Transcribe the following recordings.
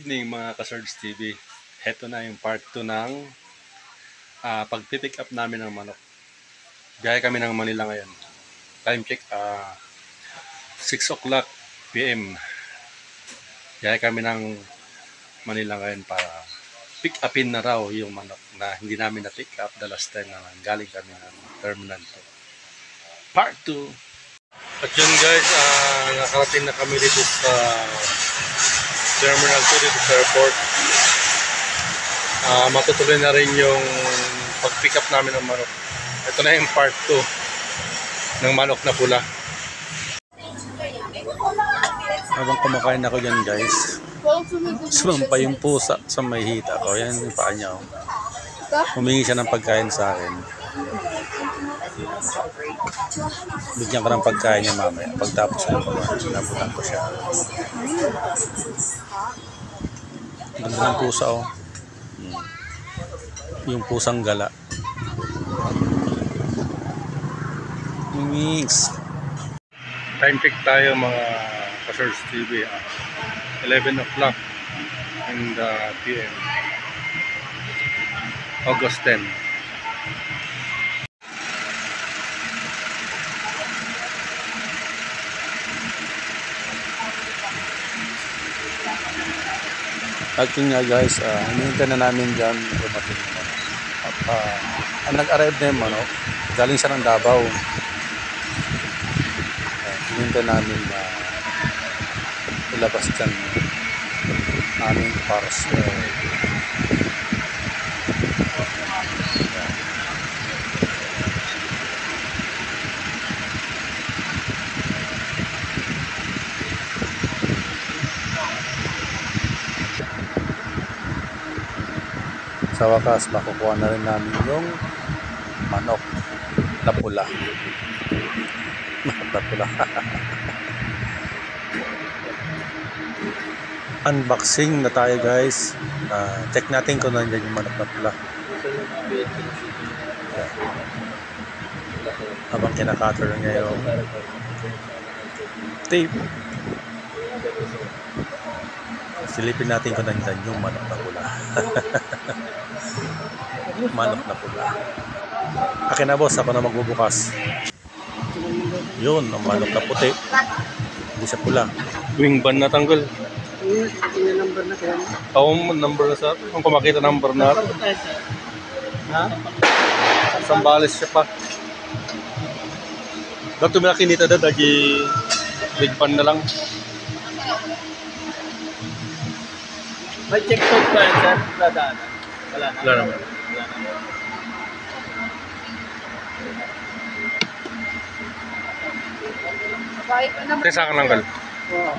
evening mga ka-Surge TV. Heto na yung part 2 ng pag-pick up namin ng manok. Biyahe kami ng Manila ngayon. Time check 6 o'clock PM. Biyahe kami ng Manila ngayon para pick upin na raw yung manok na hindi namin na-pick up the last time na galing kami ng Terminal 2. Part 2. At yun guys, nakarating na kami dito sa Terminal 2 dito sa airport. Matutuloy na rin yung pag-pick up namin ng manok. Ito na yung part 2 ng manok na pula. Habang kumakain ako dyan guys, sumampa yung pusa sa may hita ko. Yan yung paa niya. Humingi siya ng pagkain sa akin. Bigyan ko ng pagkain niya mamaya. Pagtapos ng kumain, nabutan ko siya. Ganda ng pusa oh. Yung pusang gala. Mix. Time check tayo mga ka-Surge TV. 11 o'clock in the PM. August 10. At yun nga guys, hinihintay na namin dyan dumating yung manok. At nag-arrive na yung manok, galing siya ng Davao. Hinihintay namin na ilabas dyan aming parcel. Sa wakas, makukuha na rin namin yung manok na pula. Manok na pula. Unboxing na tayo guys. Check natin kung nandiyan yung manok na pula. Habang kinakater niya yung tape. Silipin natin kung nandiyan yung manok na pula. Manok na pula. Akin na boss, ako na magbubukas. Yun, ang manok na puti. Hindi siya pula. Wing band na tanggal. Number na kaya. Number na sa kung kumakita number na. Ha? Sambales siya pa. Dato mo nakinita da dagi big band na lang. May checkpoint ba yan, sir? Wala na. Wala naman. Tesa ka nanggal. Oo.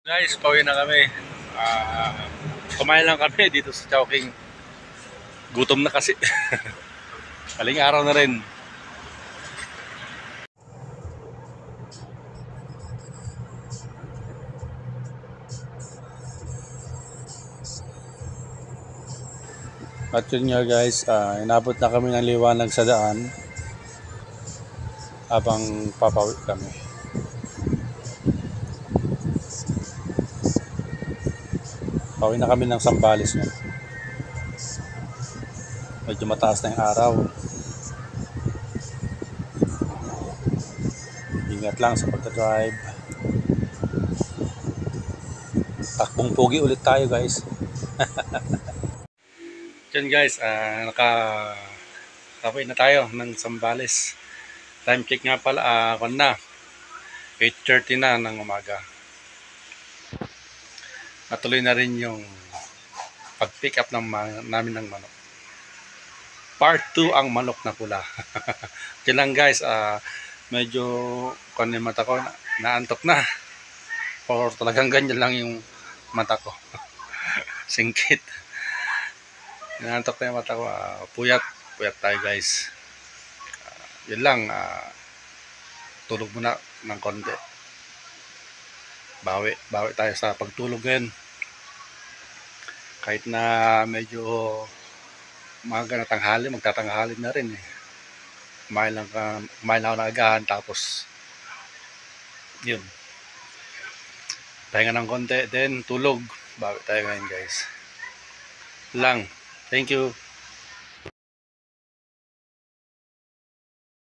Guys, pauwi na kami. Kumain lang kami dito sa Chowking. Gutom na kasi. Kaling araw na rin. At yun nga guys, inabot na kami ng liwanag sa daan habang papawi kami. Pauwi na kami ng Sambales nga. Medyo mataas na yung araw. Ingat lang sa pagdadrive. Takbong pogi ulit tayo guys. Yan guys, nakapawid na tayo ng Sambales. Time check nga pala, 8:30 na ng umaga. Natuloy na rin yung pag-pick up namin ng manok. Part 2 ang manok na pula. Kaya lang guys, medyo yung mata ko, naantok na. Or talagang ganyan lang yung mata ko. Singkit. Naantok na yung mata ko. Puyat tayo guys. Yun lang, tulog muna ng konti. Bawi tayo sa pagtulog ngayon. Kahit na medyo umaga na tanghali, magtatanghali na rin eh. Kumain ako na agahan, tapos Yun. Pahinga ng konti, then tulog. Bago tayo ngayon guys. Lang. Thank you.